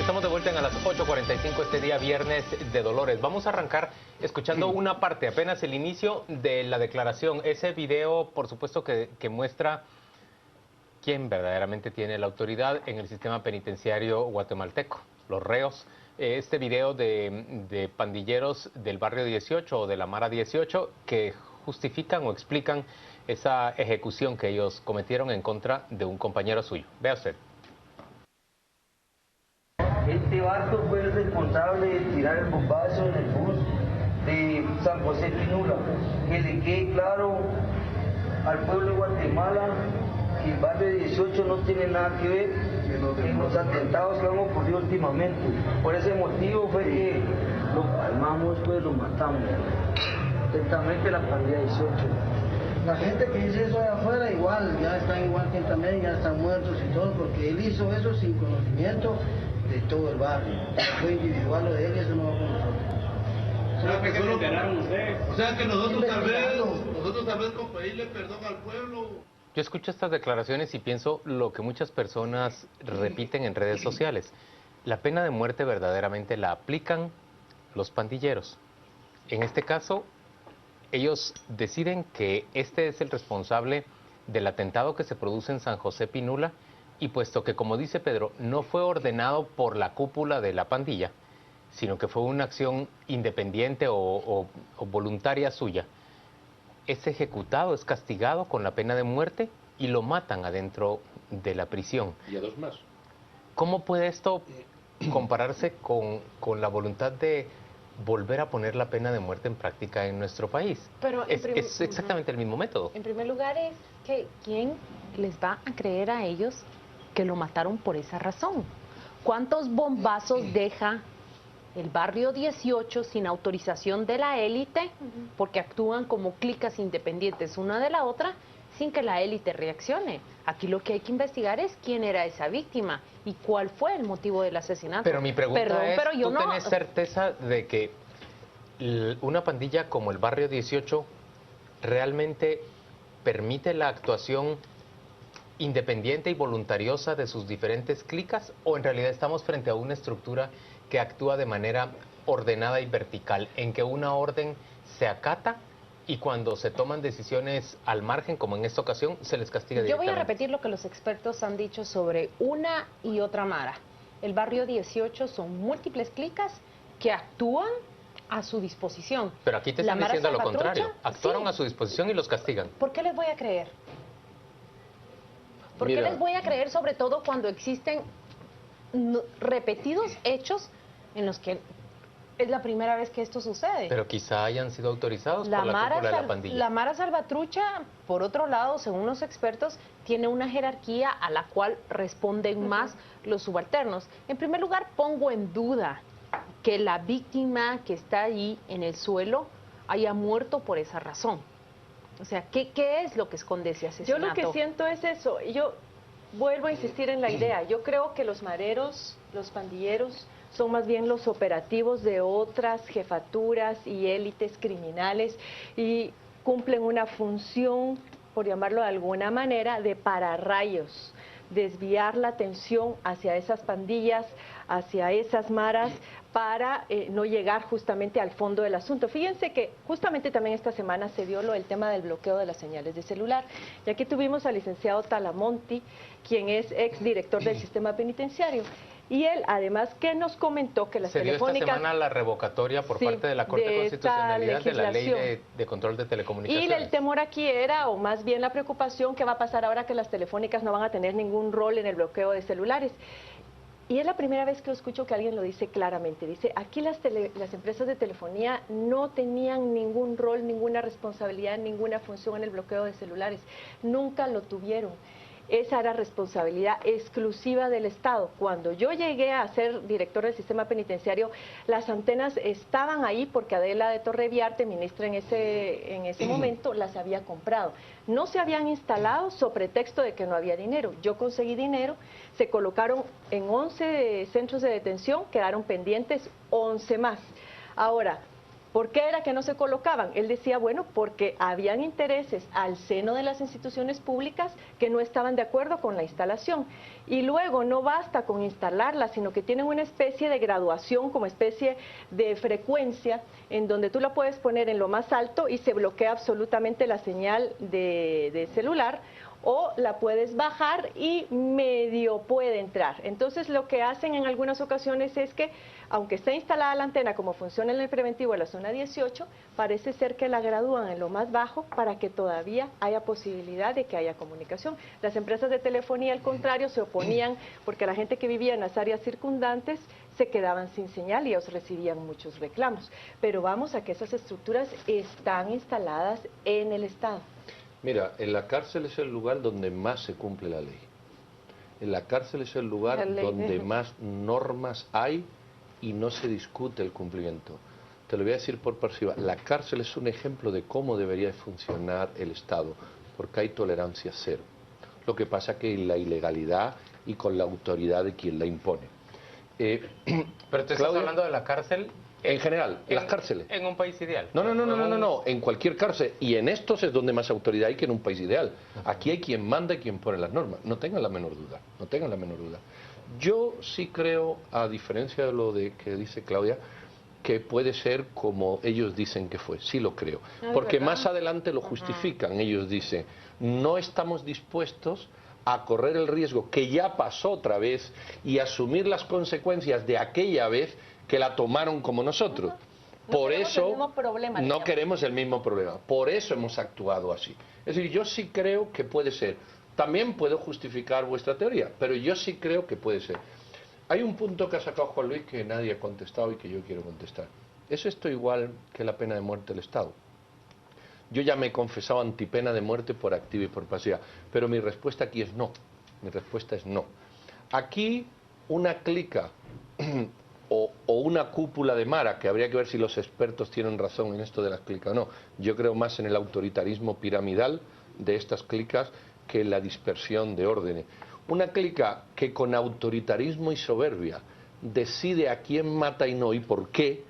Estamos de vuelta en a las 8:45 este día viernes de Dolores. Vamos a arrancar escuchando una parte, apenas el inicio de la declaración. Ese video, por supuesto, que muestra quién verdaderamente tiene la autoridad en el sistema penitenciario guatemalteco, los reos. Este video de pandilleros del barrio 18 o de la Mara 18 que justifican o explican esa ejecución que ellos cometieron en contra de un compañero suyo. Vea usted. Este vato fue el responsable de tirar el bombazo en el bus de San José Pinula. Que le quede claro al pueblo de Guatemala que el barrio 18 no tiene nada que ver en los atentados que han ocurrido últimamente. Por ese motivo fue que lo palmamos, pues lo matamos. Atentamente la pandilla 18. La gente que dice eso de afuera igual, ya están igual que él también, ya están muertos y todo, porque él hizo eso sin conocimiento de todo el barrio. Fue individual lo de él y eso no va con nosotros. O sea que nosotros tal vez con pedirle perdón al pueblo. Yo escucho estas declaraciones y pienso lo que muchas personas repiten en redes sociales. La pena de muerte verdaderamente la aplican los pandilleros. En este caso, ellos deciden que este es el responsable del atentado que se produce en San José Pinula y puesto que, como dice Pedro, no fue ordenado por la cúpula de la pandilla, sino que fue una acción independiente o voluntaria suya, es ejecutado, es castigado con la pena de muerte y lo matan adentro de la prisión. Y a dos más. ¿Cómo puede esto compararse con la voluntad de volver a poner la pena de muerte en práctica en nuestro país? Pero es exactamente el mismo método. En primer lugar es que ¿quién les va a creer a ellos que lo mataron por esa razón? ¿Cuántos bombazos deja el barrio 18 sin autorización de la élite porque actúan como clicas independientes una de la otra sin que la élite reaccione? Aquí lo que hay que investigar es quién era esa víctima y cuál fue el motivo del asesinato. Pero mi pregunta es, pero yo ¿tú no tenés certeza de que una pandilla como el barrio 18 realmente permite la actuación independiente y voluntariosa de sus diferentes clicas, o en realidad estamos frente a una estructura que actúa de manera ordenada y vertical, en que una orden se acata y cuando se toman decisiones al margen, como en esta ocasión, se les castiga directamente? Yo voy a repetir lo que los expertos han dicho sobre una y otra Mara. El barrio 18 son múltiples clicas que actúan a su disposición. Pero aquí te están diciendo lo contrario. Actuaron a su disposición y los castigan. ¿Por qué les voy a creer? ¿Por qué les voy a creer, sobre todo cuando existen repetidos hechos en los que es la primera vez que esto sucede? Pero quizá hayan sido autorizados por la cúpula de la pandilla. La Mara Salvatrucha, por otro lado, según los expertos, tiene una jerarquía a la cual responden más los subalternos. En primer lugar, pongo en duda que la víctima que está allí en el suelo haya muerto por esa razón. O sea, ¿qué es lo que esconde ese asesinato? Yo lo que siento es eso. Yo vuelvo a insistir en la idea. Yo creo que los mareros, los pandilleros, son más bien los operativos de otras jefaturas y élites criminales y cumplen una función, por llamarlo de alguna manera, de pararrayos, desviar la atención hacia esas pandillas, hacia esas maras, para no llegar justamente al fondo del asunto. Fíjense que justamente también esta semana se dio el tema del bloqueo de las señales de celular. Y aquí tuvimos al licenciado Talamonti, quien es exdirector del sistema penitenciario. Y él, además, que nos comentó que las telefónicas... Se dio esta semana la revocatoria por parte de la Corte de Constitucionalidad de la Ley de Control de Telecomunicaciones. Y el temor aquí era, o más bien la preocupación, que va a pasar ahora que las telefónicas no van a tener ningún rol en el bloqueo de celulares. Y es la primera vez que escucho que alguien lo dice claramente. Dice, aquí las empresas de telefonía no tenían ningún rol, ninguna responsabilidad, ninguna función en el bloqueo de celulares. Nunca lo tuvieron. Esa era responsabilidad exclusiva del Estado. Cuando yo llegué a ser director del sistema penitenciario, las antenas estaban ahí porque Adela de Torreviarte, ministra en ese momento, las había comprado. No se habían instalado sobre pretexto de que no había dinero. Yo conseguí dinero, se colocaron en 11 centros de detención, quedaron pendientes 11 más. Ahora, ¿Por qué era que no se colocaban? Él decía, bueno, porque habían intereses al seno de las instituciones públicas que no estaban de acuerdo con la instalación. Y luego no basta con instalarla, sino que tienen una especie de graduación, como especie de frecuencia, en donde tú la puedes poner en lo más alto y se bloquea absolutamente la señal de celular, o la puedes bajar y medio puede entrar. Entonces lo que hacen en algunas ocasiones es que, aunque está instalada la antena como funciona en el preventivo de la zona 18, parece ser que la gradúan en lo más bajo para que todavía haya posibilidad de que haya comunicación. Las empresas de telefonía, al contrario, se oponían porque la gente que vivía en las áreas circundantes se quedaban sin señal y ellos recibían muchos reclamos. Pero vamos a que esas estructuras están instaladas en el Estado. Mira, en la cárcel es el lugar donde más se cumple la ley. En la cárcel es el lugar donde más normas hay y no se discute el cumplimiento. Te lo voy a decir por pasiva. La cárcel es un ejemplo de cómo debería funcionar el Estado, porque hay tolerancia cero. Lo que pasa que en la ilegalidad y con la autoridad de quien la impone. Pero te estás hablando de la cárcel... En general, en las cárceles. En un país ideal. No, en cualquier cárcel. Y en estos es donde más autoridad hay que en un país ideal. Aquí hay quien manda y quien pone las normas. No tengan la menor duda, no tengan la menor duda. Yo sí creo, a diferencia de lo que dice Claudia, que puede ser como ellos dicen que fue. Sí lo creo. Porque más adelante lo justifican. Ellos dicen, no estamos dispuestos a correr el riesgo que ya pasó otra vez y asumir las consecuencias de aquella vez que la tomaron como nosotros. Por eso no queremos el mismo problema. Por eso hemos actuado así. Es decir, yo sí creo que puede ser. También puedo justificar vuestra teoría, pero yo sí creo que puede ser. Hay un punto que ha sacado Juan Luis que nadie ha contestado y que yo quiero contestar. ¿Es esto igual que la pena de muerte del Estado? Yo ya me he confesado antipena de muerte por activa y por pasiva, pero mi respuesta aquí es no. Mi respuesta es no. Aquí una clica o una cúpula de Mara, que habría que ver si los expertos tienen razón en esto de las clicas o no. Yo creo más en el autoritarismo piramidal de estas clicas que en la dispersión de órdenes. Una clica que con autoritarismo y soberbia decide a quién mata y no y por qué,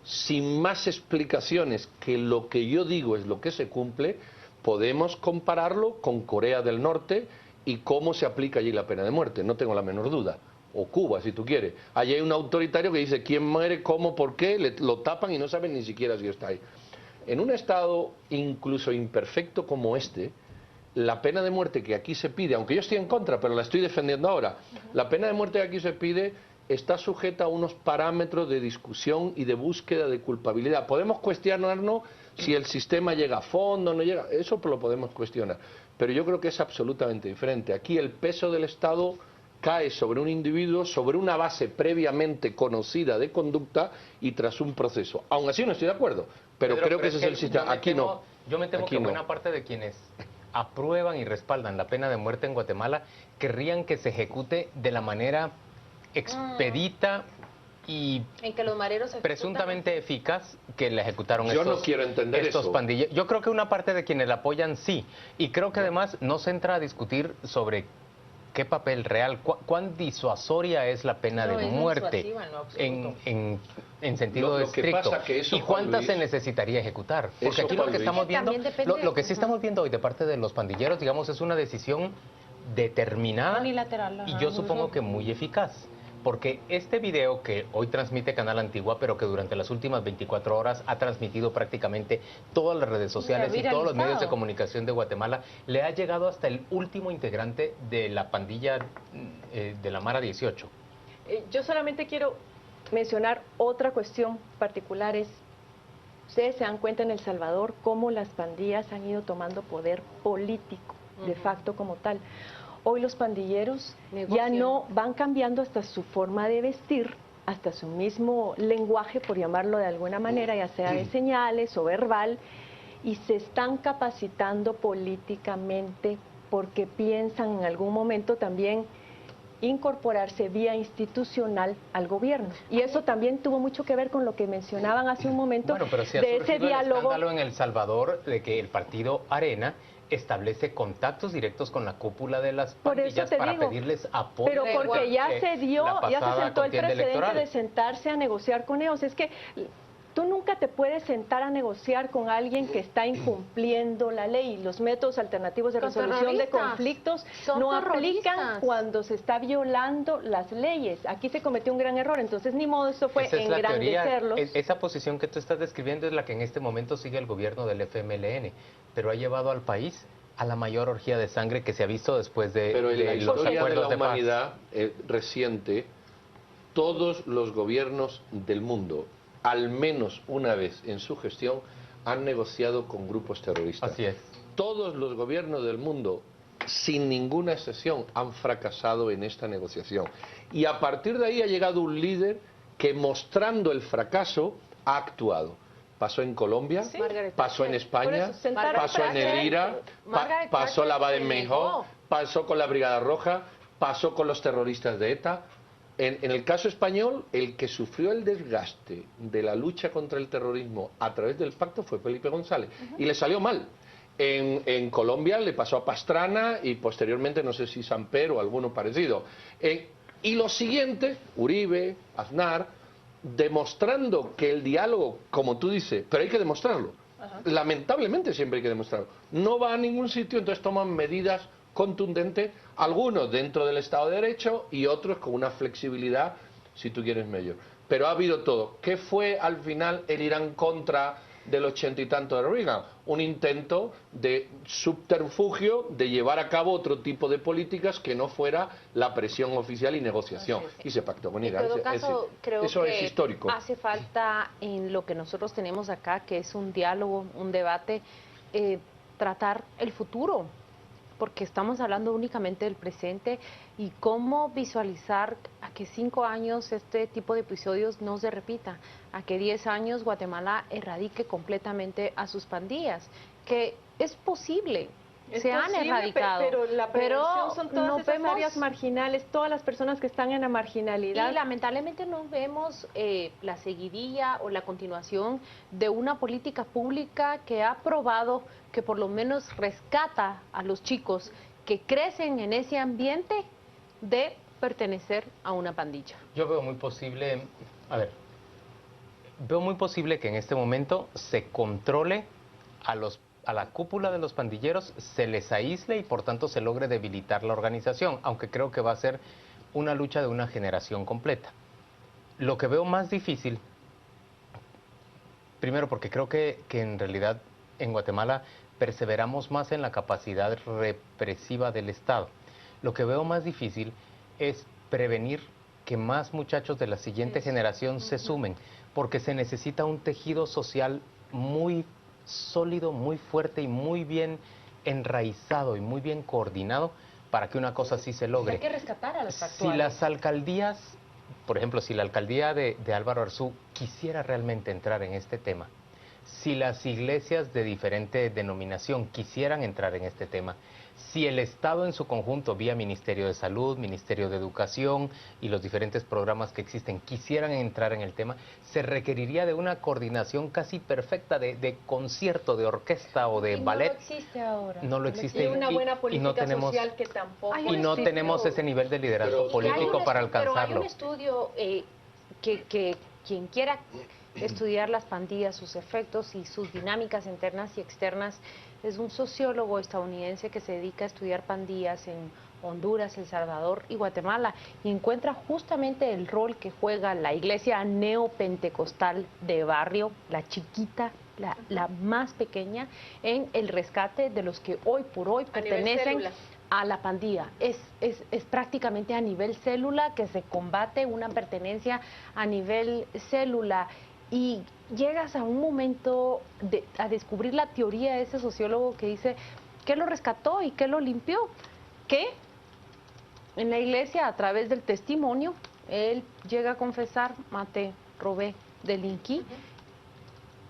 sin más explicaciones que lo que yo digo es lo que se cumple, podemos compararlo con Corea del Norte y cómo se aplica allí la pena de muerte, no tengo la menor duda. O Cuba, si tú quieres. Allí hay un autoritario que dice quién muere, cómo, por qué, lo tapan y no saben ni siquiera si está ahí. En un estado incluso imperfecto como este, la pena de muerte que aquí se pide, aunque yo estoy en contra, pero la estoy defendiendo ahora, la pena de muerte que aquí se pide está sujeta a unos parámetros de discusión y de búsqueda de culpabilidad. Podemos cuestionarnos si el sistema llega a fondo o no llega, eso lo podemos cuestionar, pero yo creo que es absolutamente diferente. Aquí el peso del Estado cae sobre un individuo, sobre una base previamente conocida de conducta y tras un proceso. Aún así no estoy de acuerdo, pero creo que ese es el sistema. Aquí no. Yo me temo que buena parte de quienes aprueban y respaldan la pena de muerte en Guatemala querrían que se ejecute de la manera expedita y en que los mareros presuntamente eficaz que la ejecutaron no quiero entender estos eso. pandilleros. Yo creo que una parte de quienes la apoyan sí, y creo que además no se entra a discutir sobre qué papel real, cuán disuasoria es la pena de muerte en sentido estricto, y cuántas se necesitaría ejecutar. Porque aquí lo que estamos viendo, lo que sí estamos viendo hoy de parte de los pandilleros, digamos, es una decisión determinada unilateral, y yo supongo que muy eficaz. Porque este video que hoy transmite Canal Antigua, pero que durante las últimas 24 horas ha transmitido prácticamente todas las redes sociales y todos los medios de comunicación de Guatemala, le ha llegado hasta el último integrante de la pandilla de la Mara 18. Yo solamente quiero mencionar otra cuestión particular. Ustedes se dan cuenta en El Salvador cómo las pandillas han ido tomando poder político, de facto como tal. Hoy los pandilleros ya no van cambiando hasta su forma de vestir, hasta su mismo lenguaje, por llamarlo de alguna manera, ya sea de señales o verbal, y se están capacitando políticamente porque piensan en algún momento también incorporarse vía institucional al gobierno. Y eso también tuvo mucho que ver con lo que mencionaban hace un momento, pero si de ese diálogo. El escándalo en El Salvador de que el partido Arena establece contactos directos con la cúpula de las pandillas para pedirles apoyo. Pero porque ya se dio, ya se sentó el precedente de sentarse a negociar con ellos. Es que tú nunca te puedes sentar a negociar con alguien que está incumpliendo la ley. Los métodos alternativos de Son resolución de terroristas. conflictos Son no terroristas. aplican cuando se está violando las leyes. Aquí se cometió un gran error, entonces ni modo, eso fue Esa es la teoría. engrandecerlos. Esa posición que tú estás describiendo es la que en este momento sigue el gobierno del FMLN, pero ha llevado al país a la mayor orgía de sangre que se ha visto después de, Pero en la de los historia de acuerdos la de paz. humanidad reciente, todos los gobiernos del mundo, al menos una vez en su gestión, han negociado con grupos terroristas. Así es. Todos los gobiernos del mundo, sin ninguna excepción, han fracasado en esta negociación. Y a partir de ahí ha llegado un líder que, mostrando el fracaso, ha actuado. Pasó en Colombia, Sí. pasó en Por España, eso, sentaron pasó en el IRA, Margaret pasó la Thatcher se Baden-Meinhof, negó. pasó con la Brigada Roja, pasó con los terroristas de ETA. En el caso español, el que sufrió el desgaste de la lucha contra el terrorismo a través del pacto fue Felipe González. Y le salió mal. En Colombia le pasó a Pastrana y posteriormente no sé si Samper o alguno parecido. Y lo siguiente, Uribe, Aznar, demostrando que el diálogo, como tú dices, pero hay que demostrarlo. Lamentablemente siempre hay que demostrarlo. No va a ningún sitio, entonces toman medidas contundentes, algunos dentro del Estado de Derecho y otros con una flexibilidad, si tú quieres, mayor. Pero ha habido todo. ¿Qué fue al final el Irán contra del 80 y tanto de Reagan? Un intento de subterfugio de llevar a cabo otro tipo de políticas que no fuera la presión oficial y negociación. Y se pactó con Irán. En todo caso, creo eso que es histórico. hace falta en lo que nosotros tenemos acá, que es un diálogo, un debate, tratar el futuro, porque estamos hablando únicamente del presente y cómo visualizar a que 5 años este tipo de episodios no se repita, a que 10 años Guatemala erradique completamente a sus pandillas, que es posible. Se han posible, erradicado, pero la prevención son todas no esas vemos, áreas marginales, todas las personas que están en la marginalidad. y lamentablemente no vemos la seguidilla o la continuación de una política pública que ha probado que por lo menos rescata a los chicos que crecen en ese ambiente de pertenecer a una pandilla. Yo veo muy posible, veo muy posible que en este momento se controle a la cúpula de los pandilleros, se les aísle y por tanto se logre debilitar la organización, aunque creo que va a ser una lucha de una generación completa. Lo que veo más difícil, primero porque creo que en realidad en Guatemala perseveramos más en la capacidad represiva del Estado. Lo que veo más difícil es prevenir que más muchachos de la siguiente generación se sumen, porque se necesita un tejido social muy sólido, muy fuerte y muy bien enraizado y muy bien coordinado para que una cosa así se logre. Hay que rescatar a los Si actuales. las alcaldías, por ejemplo, si la alcaldía de Álvaro Arzú quisiera realmente entrar en este tema, si las iglesias de diferente denominación quisieran entrar en este tema, si el Estado en su conjunto, vía Ministerio de Salud, Ministerio de Educación y los diferentes programas que existen, quisieran entrar en el tema, se requeriría de una coordinación casi perfecta de concierto, de orquesta o de ballet. No existe ahora. No lo existe. Y una buena y política no tenemos, social que tampoco Ay, y no sí, tenemos pero- ese nivel de liderazgo político para Pero hay alcanzarlo. un estudio que quien quiera estudiar las pandillas, sus efectos y sus dinámicas internas y externas, es un sociólogo estadounidense que se dedica a estudiar pandillas en Honduras, El Salvador y Guatemala, y encuentra justamente el rol que juega la iglesia neopentecostal de barrio, la chiquita, la más pequeña, en el rescate de los que hoy por hoy A nivel pertenecen célula. a la pandilla. Es prácticamente a nivel célula que se combate una pertenencia a nivel célula. Y llegas a un momento a descubrir la teoría de ese sociólogo que dice qué lo rescató y qué lo limpió. Que en la iglesia, a través del testimonio, él llega a confesar: maté, robé, delinquí.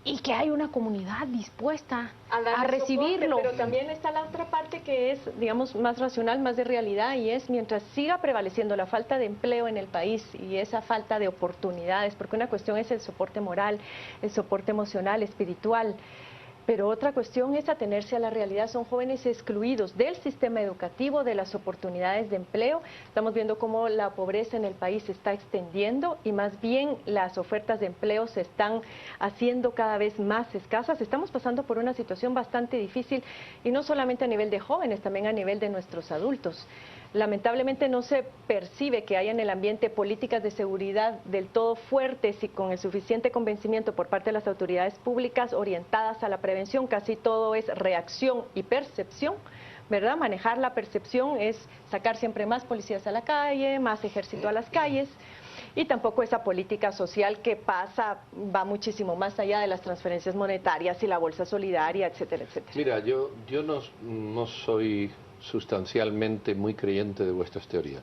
Y que hay una comunidad dispuesta a darle recibirlo. soporte, pero también está la otra parte que es, digamos, más racional, más de realidad, y es mientras siga prevaleciendo la falta de empleo en el país y esa falta de oportunidades, porque una cuestión es el soporte moral, el soporte emocional, espiritual. Pero otra cuestión es atenerse a la realidad. Son jóvenes excluidos del sistema educativo, de las oportunidades de empleo. Estamos viendo cómo la pobreza en el país se está extendiendo y más bien las ofertas de empleo se están haciendo cada vez más escasas. Estamos pasando por una situación bastante difícil y no solamente a nivel de jóvenes, también a nivel de nuestros adultos. Lamentablemente no se percibe que haya en el ambiente políticas de seguridad del todo fuertes y con el suficiente convencimiento por parte de las autoridades públicas orientadas a la prevención. Casi todo es reacción y percepción, ¿verdad? Manejar la percepción es sacar siempre más policías a la calle, más ejército a las calles. Y tampoco esa política social que va muchísimo más allá de las transferencias monetarias y la bolsa solidaria, etcétera, etcétera. Mira, yo no soy sustancialmente muy creyente de vuestras teorías.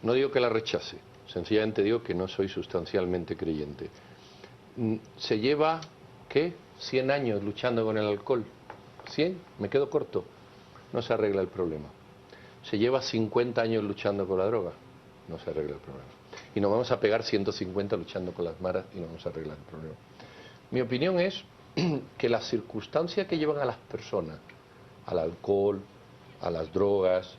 No digo que la rechace, sencillamente digo que no soy sustancialmente creyente. Se lleva, ¿qué? 100 años luchando con el alcohol. ¿100? Me quedo corto. No se arregla el problema. Se lleva 50 años luchando con la droga. No se arregla el problema. Y nos vamos a pegar 150 luchando con las maras y no vamos a arreglar el problema. Mi opinión es que las circunstancias que llevan a las personas al alcohol, a las drogas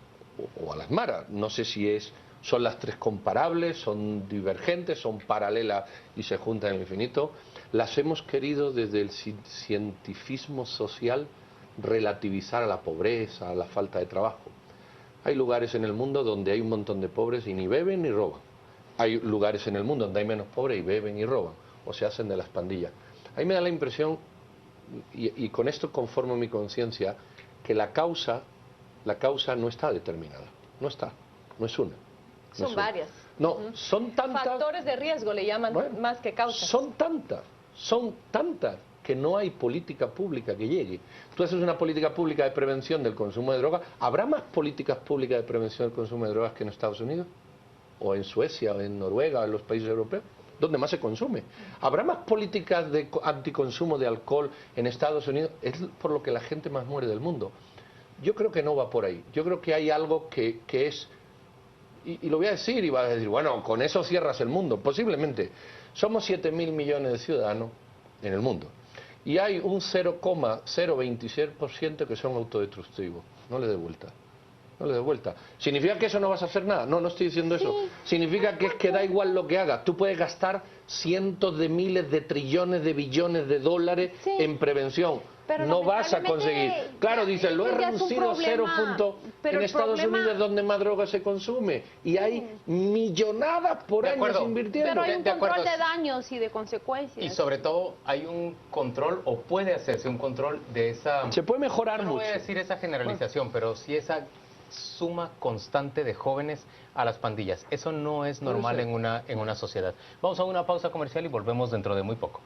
o a las maras, no sé si son las tres comparables, son divergentes, son paralelas y se juntan en el infinito, las hemos querido desde el cientifismo social relativizar a la pobreza, a la falta de trabajo. Hay lugares en el mundo donde hay un montón de pobres y ni beben ni roban. Hay lugares en el mundo donde hay menos pobres y beben y roban, o se hacen de las pandillas. A mí me da la impresión, y con esto conformo mi conciencia, que la causa no está determinada. No está, no es una. Son varias. No, son tantas. Factores de riesgo le llaman, bueno, más que causas. Son tantas que no hay política pública que llegue. Tú haces una política pública de prevención del consumo de drogas. ¿Habrá más políticas públicas de prevención del consumo de drogas que en Estados Unidos? ¿O en Suecia, o en Noruega, o en los países europeos? Donde más se consume. ¿Habrá más políticas de anticonsumo de alcohol en Estados Unidos? Es por lo que la gente más muere del mundo. Yo creo que no va por ahí. Yo creo que hay algo que es... Y lo voy a decir, y va a decir, bueno, con eso cierras el mundo. Posiblemente. Somos 7.000 millones de ciudadanos en el mundo. Y hay un 0,026% que son autodestructivos. No le dé vuelta. No le dé vuelta. ¿Significa que eso no vas a hacer nada? No, no estoy diciendo eso. Significa que es que da igual lo que hagas. Tú puedes gastar cientos de miles de trillones de billones de dólares en prevención. Pero no vas a conseguir. Claro, dicen, lo he reducido a 0 puntos. En Estados Unidos es donde más droga se consume. Y hay millonadas por años invirtiendo. Pero hay un control de daños y de consecuencias. Y sobre todo hay un control, o puede hacerse un control de esa... Se puede mejorar mucho. No voy a decir esa generalización, pero sí esa suma constante de jóvenes a las pandillas. Eso no es normal en una sociedad. Vamos a una pausa comercial y volvemos dentro de muy poco.